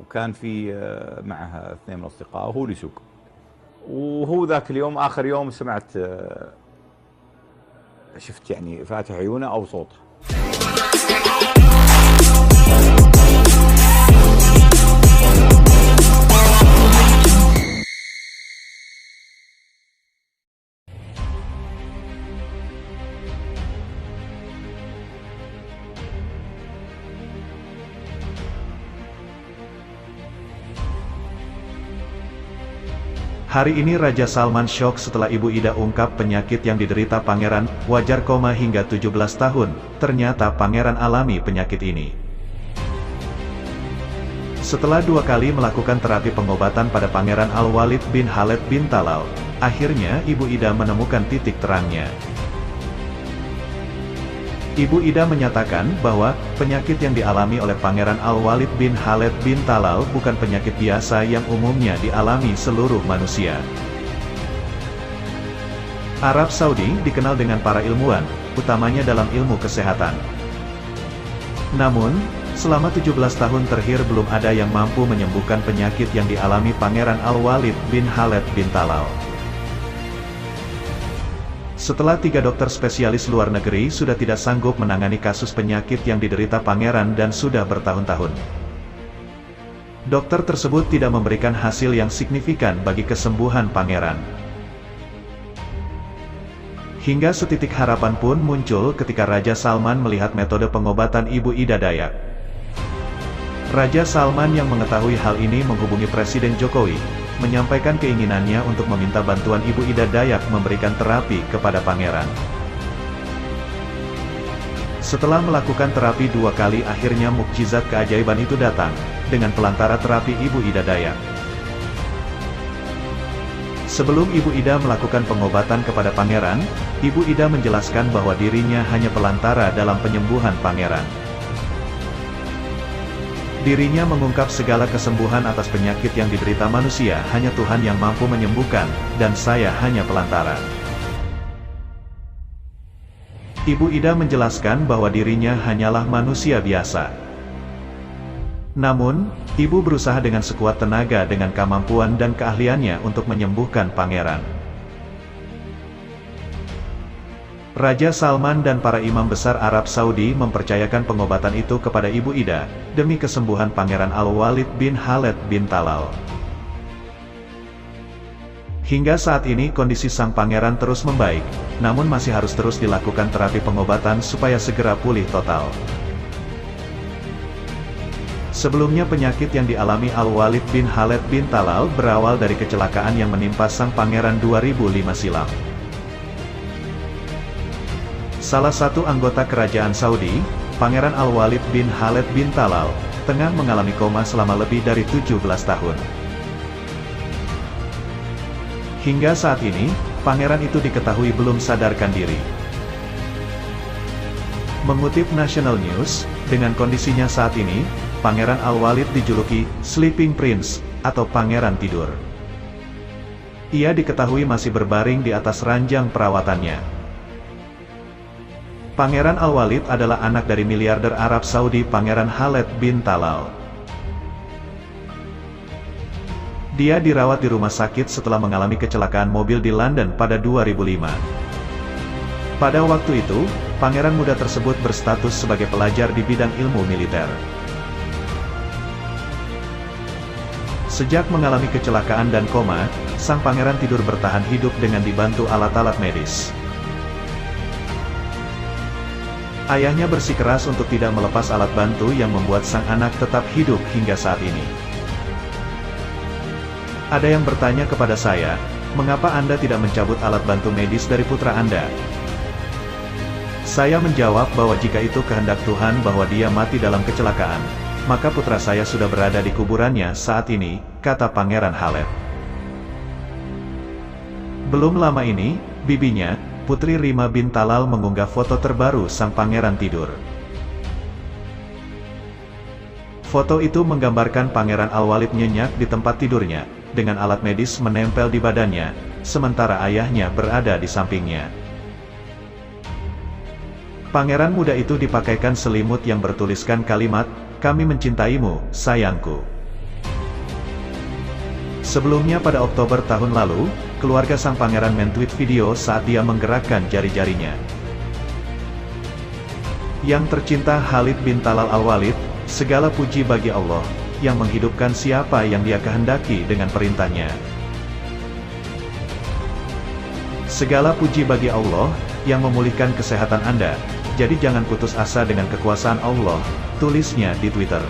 وكان في معها اثنين من اصدقائه وهو اللي يسوق. وهو ذاك اليوم اخر يوم سمعت شفت يعني فاتح عيونه او صوته. Hari ini Raja Salman syok setelah Ibu Ida ungkap penyakit yang diderita pangeran, wajar koma hingga 17 tahun, ternyata pangeran alami penyakit ini. Setelah 2 kali melakukan terapi pengobatan pada Pangeran Al-Walid bin Khaled bin Talal, akhirnya Ibu Ida menemukan titik terangnya. Ibu Ida menyatakan bahwa penyakit yang dialami oleh Pangeran Al-Walid bin Khaled bin Talal bukan penyakit biasa yang umumnya dialami seluruh manusia. Arab Saudi dikenal dengan para ilmuwan, utamanya dalam ilmu kesehatan. Namun, selama 17 tahun terakhir belum ada yang mampu menyembuhkan penyakit yang dialami Pangeran Al-Walid bin Khaled bin Talal. Setelah 3 dokter spesialis luar negeri sudah tidak sanggup menangani kasus penyakit yang diderita pangeran dan sudah bertahun-tahun. Dokter tersebut tidak memberikan hasil yang signifikan bagi kesembuhan pangeran. Hingga setitik harapan pun muncul ketika Raja Salman melihat metode pengobatan Ibu Ida Dayak. Raja Salman yang mengetahui hal ini menghubungi Presiden Jokowi, menyampaikan keinginannya untuk meminta bantuan Ibu Ida Dayak memberikan terapi kepada pangeran. Setelah melakukan terapi 2 kali akhirnya mukjizat keajaiban itu datang, dengan pelantara terapi Ibu Ida Dayak. Sebelum Ibu Ida melakukan pengobatan kepada pangeran, Ibu Ida menjelaskan bahwa dirinya hanya pelantara dalam penyembuhan pangeran. Dirinya mengungkap segala kesembuhan atas penyakit yang diderita manusia hanya Tuhan yang mampu menyembuhkan, dan saya hanya pelantara. Ibu Ida menjelaskan bahwa dirinya hanyalah manusia biasa. Namun, Ibu berusaha dengan sekuat tenaga dengan kemampuan dan keahliannya untuk menyembuhkan pangeran. Raja Salman dan para imam besar Arab Saudi mempercayakan pengobatan itu kepada Ibu Ida, demi kesembuhan Pangeran Al-Walid bin Khaled bin Talal. Hingga saat ini kondisi sang pangeran terus membaik, namun masih harus terus dilakukan terapi pengobatan supaya segera pulih total. Sebelumnya penyakit yang dialami Al-Walid bin Khaled bin Talal berawal dari kecelakaan yang menimpa sang pangeran 2005 silam. Salah satu anggota kerajaan Saudi, Pangeran Al-Walid bin Khaled bin Talal, tengah mengalami koma selama lebih dari 17 tahun. Hingga saat ini, pangeran itu diketahui belum sadarkan diri. Mengutip National News, dengan kondisinya saat ini, Pangeran Al-Walid dijuluki Sleeping Prince, atau Pangeran Tidur. Ia diketahui masih berbaring di atas ranjang perawatannya. Pangeran Al-Walid adalah anak dari miliarder Arab Saudi Pangeran Khaled bin Talal. Dia dirawat di rumah sakit setelah mengalami kecelakaan mobil di London pada 2005. Pada waktu itu, pangeran muda tersebut berstatus sebagai pelajar di bidang ilmu militer. Sejak mengalami kecelakaan dan koma, sang pangeran tidur bertahan hidup dengan dibantu alat-alat medis. Ayahnya bersikeras untuk tidak melepas alat bantu yang membuat sang anak tetap hidup hingga saat ini. Ada yang bertanya kepada saya, mengapa Anda tidak mencabut alat bantu medis dari putra Anda? Saya menjawab bahwa jika itu kehendak Tuhan bahwa dia mati dalam kecelakaan, maka putra saya sudah berada di kuburannya saat ini, kata Pangeran Khaled. Belum lama ini, bibinya, Putri Rima bin Talal mengunggah foto terbaru sang pangeran tidur. Foto itu menggambarkan Pangeran Al-Walid nyenyak di tempat tidurnya, dengan alat medis menempel di badannya, sementara ayahnya berada di sampingnya. Pangeran muda itu dipakaikan selimut yang bertuliskan kalimat, "Kami mencintaimu, sayangku." Sebelumnya pada Oktober tahun lalu, keluarga sang pangeran men-tweet video saat dia menggerakkan jari-jarinya. Yang tercinta Khalid bin Talal Al-Walid, segala puji bagi Allah, yang menghidupkan siapa yang Dia kehendaki dengan perintahnya. Segala puji bagi Allah, yang memulihkan kesehatan Anda, jadi jangan putus asa dengan kekuasaan Allah, tulisnya di Twitter.